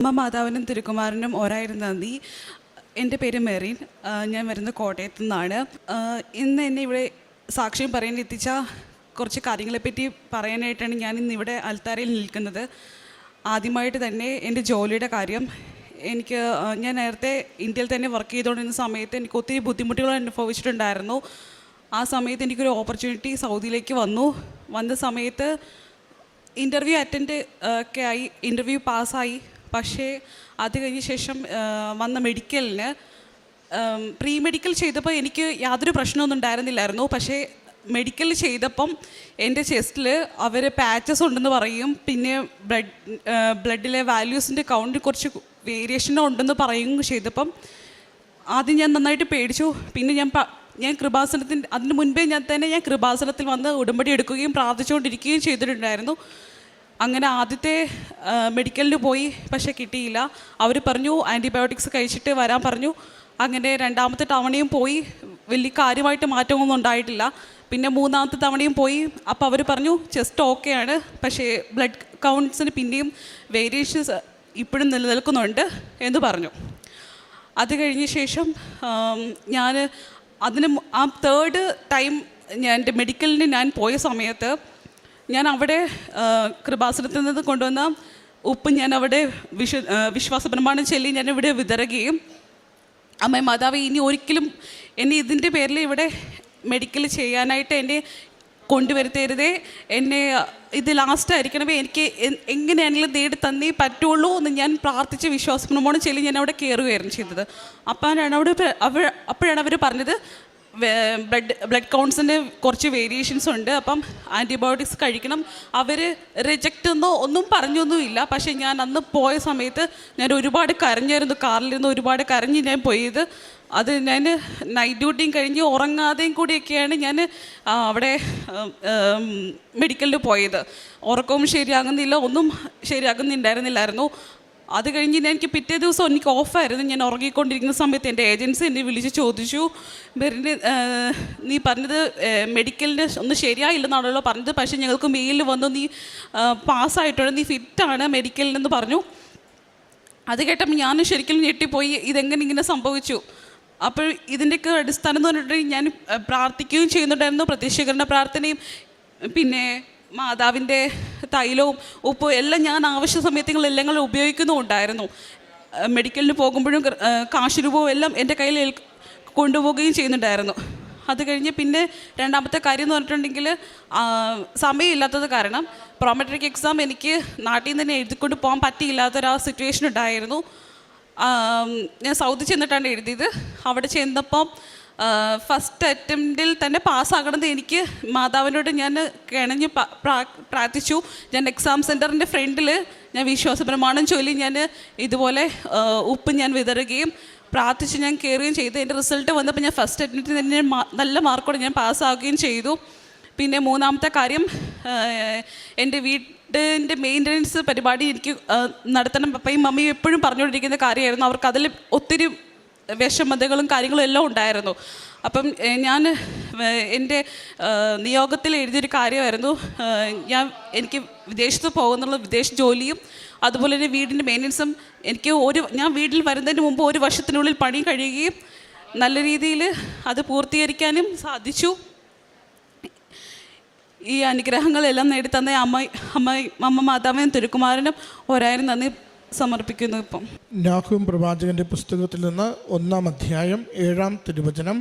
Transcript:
അമ്മ മാതാവിനും തിരുക്കുമാരനും ഒരായിരം നന്ദി. എൻ്റെ പേര് മെറീൻ. ഞാൻ വരുന്നത് കോട്ടയത്തു നിന്നാണ്. ഇന്ന് എന്നെ ഇവിടെ സാക്ഷ്യം പറയാൻ എത്തിച്ച കുറച്ച് കാര്യങ്ങളെപ്പറ്റി പറയാനായിട്ടാണ് ഞാൻ ഇന്നിവിടെ അൽത്താരയിൽ നിൽക്കുന്നത്. ആദ്യമായിട്ട് തന്നെ എൻ്റെ ജോലിയുടെ കാര്യം. ഞാൻ നേരത്തെ ഇന്ത്യയിൽ തന്നെ വർക്ക് ചെയ്തുകൊണ്ടിരുന്ന സമയത്ത് എനിക്ക് ഒത്തിരി ബുദ്ധിമുട്ടുകൾ അനുഭവിച്ചിട്ടുണ്ടായിരുന്നു. ആ സമയത്ത് എനിക്കൊരു ഓപ്പർച്യൂണിറ്റി സൗദിയിലേക്ക് വന്ന സമയത്ത് ഇൻ്റർവ്യൂ അറ്റൻഡ് ഒക്കെ ആയി, ഇൻ്റർവ്യൂ പാസ്സായി. പക്ഷേ അത് കഴിഞ്ഞ ശേഷം വന്ന മെഡിക്കലിന് പ്രീ മെഡിക്കൽ ചെയ്തപ്പോൾ എനിക്ക് യാതൊരു പ്രശ്നമൊന്നും ഉണ്ടായിരുന്നില്ലായിരുന്നു. പക്ഷേ മെഡിക്കൽ ചെയ്തപ്പം എൻ്റെ ചെസ്റ്റിൽ അവർ പാച്ചസ് ഉണ്ടെന്ന് പറയും, പിന്നെ ബ്ലഡിലെ വാല്യൂസിൻ്റെ കൗണ്ട് കുറച്ച് വേരിയേഷൻ ഉണ്ടെന്ന് പറയുകയും ചെയ്തപ്പം ആദ്യം ഞാൻ നന്നായിട്ട് പേടിച്ചു. പിന്നെ ഞാൻ കൃപാസനത്തിൻ്റെ അതിന് മുൻപേ ഞാൻ കൃപാസനത്തിൽ വന്ന് ഉടമ്പടി എടുക്കുകയും പ്രാർത്ഥിച്ചുകൊണ്ടിരിക്കുകയും ചെയ്തിട്ടുണ്ടായിരുന്നു. അങ്ങനെ ആദ്യത്തെ മെഡിക്കലിന് പോയി, പക്ഷേ കിട്ടിയില്ല. അവർ പറഞ്ഞു ആൻറ്റിബയോട്ടിക്സ് കഴിച്ചിട്ട് വരാൻ പറഞ്ഞു. അങ്ങനെ രണ്ടാമത്തെ തവണയും പോയി, വലിയ കാര്യമായിട്ട് മാറ്റമൊന്നും ഉണ്ടായിട്ടില്ല. പിന്നെ മൂന്നാമത്തെ തവണയും പോയി. അപ്പോൾ അവർ പറഞ്ഞു ചെസ്റ്റ് ഓക്കെയാണ്, പക്ഷേ ബ്ലഡ് കൗണ്ട്സിന് പിന്നെയും വേരിയേഷൻസ് ഇപ്പോഴും നിലനിൽക്കുന്നുണ്ട് എന്ന് പറഞ്ഞു. അത് കഴിഞ്ഞ ശേഷം ഞാൻ ആ തേർഡ് ടൈം എൻ്റെ മെഡിക്കലിന് ഞാൻ പോയ സമയത്ത് ഞാൻ അവിടെ കൃപാസനത്തിൽ നിന്ന് കൊണ്ടുവന്ന ഉപ്പ് ഞാൻ അവിടെ വിശ്വാസ പ്രമാണം ചൊല്ലി ഞാൻ ഇവിടെ വിതറുകയും, അമ്മ മാതാവ് ഇനി ഒരിക്കലും എന്നെ ഇതിൻ്റെ പേരിൽ ഇവിടെ മെഡിക്കൽ ചെയ്യാനായിട്ട് എന്നെ കൊണ്ടുവരുത്തരുതേ, എന്നെ ഇത് ലാസ്റ്റ് ആയിരിക്കണമേ, എനിക്ക് എങ്ങനെയാണെങ്കിലും നേടി തന്നേ പറ്റുള്ളൂ എന്ന് ഞാൻ പ്രാർത്ഥിച്ച് വിശ്വാസ പ്രമാണം ചൊല്ലി ഞാൻ അവിടെ കയറുകയായിരുന്നു ചെയ്തത്. അപ്പോഴാണ് അവർ പറഞ്ഞത് ബ്ലഡ് കൗണ്ട്സിൻ്റെ കുറച്ച് വേരിയേഷൻസ് ഉണ്ട്, അപ്പം ആൻറ്റിബയോട്ടിക്സ് കഴിക്കണം. അവർ റിജക്റ്റ് ഒന്നും പറഞ്ഞൊന്നുമില്ല. പക്ഷേ ഞാൻ അന്ന് പോയ സമയത്ത് ഞാൻ ഒരുപാട് കരഞ്ഞായിരുന്നു. കാറിൽ നിന്ന് ഒരുപാട് കരഞ്ഞ് ഞാൻ പോയത്. അത് ഞാൻ നൈറ്റ് ഡ്യൂട്ടിയും കഴിഞ്ഞ് ഉറങ്ങാതെയും കൂടിയൊക്കെയാണ് ഞാൻ അവിടെ മെഡിക്കലിൽ പോയത്. ഉറക്കവും ശരിയാകുന്നില്ല, ഒന്നും ശരിയാകുന്നുണ്ടായിരുന്നില്ലായിരുന്നു. അത് കഴിഞ്ഞ് എനിക്ക് പിറ്റേ ദിവസം എനിക്ക് ഓഫായിരുന്നു. ഞാൻ ഉറങ്ങിക്കൊണ്ടിരിക്കുന്ന സമയത്ത് എൻ്റെ ഏജൻസി എന്നെ വിളിച്ച് ചോദിച്ചു, നീ പറഞ്ഞത് മെഡിക്കലിൻ്റെ ഒന്നും ശരിയായില്ലെന്നാണല്ലോ പറഞ്ഞത്, പക്ഷേ ഞങ്ങൾക്ക് മെയിലിൽ വന്നു നീ പാസ്സായിട്ടുണ്ട്, നീ ഫിറ്റാണ് മെഡിക്കലിനെന്ന് പറഞ്ഞു. അത് കേട്ടപ്പോൾ ഞാൻ ശരിക്കും ഞെട്ടിപ്പോയി, ഇതെങ്ങനെ ഇങ്ങനെ സംഭവിച്ചു. അപ്പോൾ ഇതിൻ്റെയൊക്കെ അടിസ്ഥാനം എന്ന് പറഞ്ഞിട്ടുണ്ടെങ്കിൽ ഞാൻ പ്രാർത്ഥിക്കുകയും ചെയ്യുന്നുണ്ടായിരുന്നു, പ്രത്യക്ഷീകരണ പ്രാർത്ഥനയും പിന്നെ മാതാവിൻ്റെ തൈലവും ഉപ്പും എല്ലാം ഞാൻ ആവശ്യ സമയത്തുകളെല്ലാം ഞങ്ങൾ ഉപയോഗിക്കുന്നുമുണ്ടായിരുന്നു. മെഡിക്കലിന് പോകുമ്പോഴും കാശ് രൂപവും എല്ലാം എൻ്റെ കയ്യിൽ കൊണ്ടുപോവുകയും ചെയ്യുന്നുണ്ടായിരുന്നു. അത് കഴിഞ്ഞ് പിന്നെ രണ്ടാമത്തെ കാര്യം എന്ന് പറഞ്ഞിട്ടുണ്ടെങ്കിൽ സമയമില്ലാത്തത് കാരണം പ്രോമെട്രിക് എക്സാം എനിക്ക് നാട്ടിൽ നിന്ന് തന്നെ എഴുതിക്കൊണ്ട് പോകാൻ പറ്റിയില്ലാത്തൊരു സിറ്റുവേഷൻ ഉണ്ടായിരുന്നു. ഞാൻ സൗദി ചെന്നിട്ടാണ് എഴുതിയത്. അവിടെ ചെന്നപ്പം ഫസ്റ്റ് അറ്റംപ്റ്റിൽ തന്നെ പാസ്സാകണമെന്ന് എനിക്ക് മാതാവിനോട് ഞാൻ കിണഞ്ഞ് പ്രാർത്ഥിച്ചു. ഞാൻ എക്സാം സെൻറ്ററിൻ്റെ ഫ്രണ്ടിൽ ഞാൻ വിശ്വാസ പ്രമാണം ചൊല്ലി ഞാൻ ഇതുപോലെ ഉപ്പ് ഞാൻ വിതറുകയും പ്രാർത്ഥിച്ച് ഞാൻ കയറുകയും ചെയ്തു. എൻ്റെ റിസൾട്ട് വന്നപ്പോൾ ഞാൻ ഫസ്റ്റ് അറ്റംപ്റ്റിൽ തന്നെ നല്ല മാർക്കോടെ ഞാൻ പാസ്സാവുകയും ചെയ്തു. പിന്നെ മൂന്നാമത്തെ കാര്യം, എൻ്റെ വീടിൻ്റെ മെയിൻ്റനൻസ് പരിപാടി എനിക്ക് നടത്തണം. പപ്പയും മമ്മിയും എപ്പോഴും പറഞ്ഞുകൊണ്ടിരിക്കുന്ന കാര്യമായിരുന്നു. അവർക്ക് അതിൽ ഒത്തിരി വിഷമതകളും കാര്യങ്ങളും എല്ലാം ഉണ്ടായിരുന്നു. അപ്പം ഞാൻ എൻ്റെ നിയോഗത്തിൽ എഴുതിയൊരു കാര്യമായിരുന്നു, എനിക്ക് വിദേശത്ത് പോകുന്നുള്ള വിദേശ ജോലിയും അതുപോലെ തന്നെ വീടിൻ്റെ മെയിൻ്റനൻസും ഞാൻ വീട്ടിൽ വരുന്നതിന് മുമ്പ് 1 വർഷത്തിനുള്ളിൽ പണി കഴിയുകയും നല്ല രീതിയിൽ അത് പൂർത്തീകരിക്കാനും സാധിച്ചു. ഈ അനുഗ്രഹങ്ങളെല്ലാം നേടിത്തന്ന അമ്മ മാതാവിനും തിരുക്കുമാരനും ഒരായിരം നന്ദി സമർപ്പിക്കുന്നു. ഇപ്പം നാഹൂം പ്രവാചകന്റെ പുസ്തകത്തിൽ നിന്ന് 1-ാം അധ്യായം 7-ാം തിരുവചനം.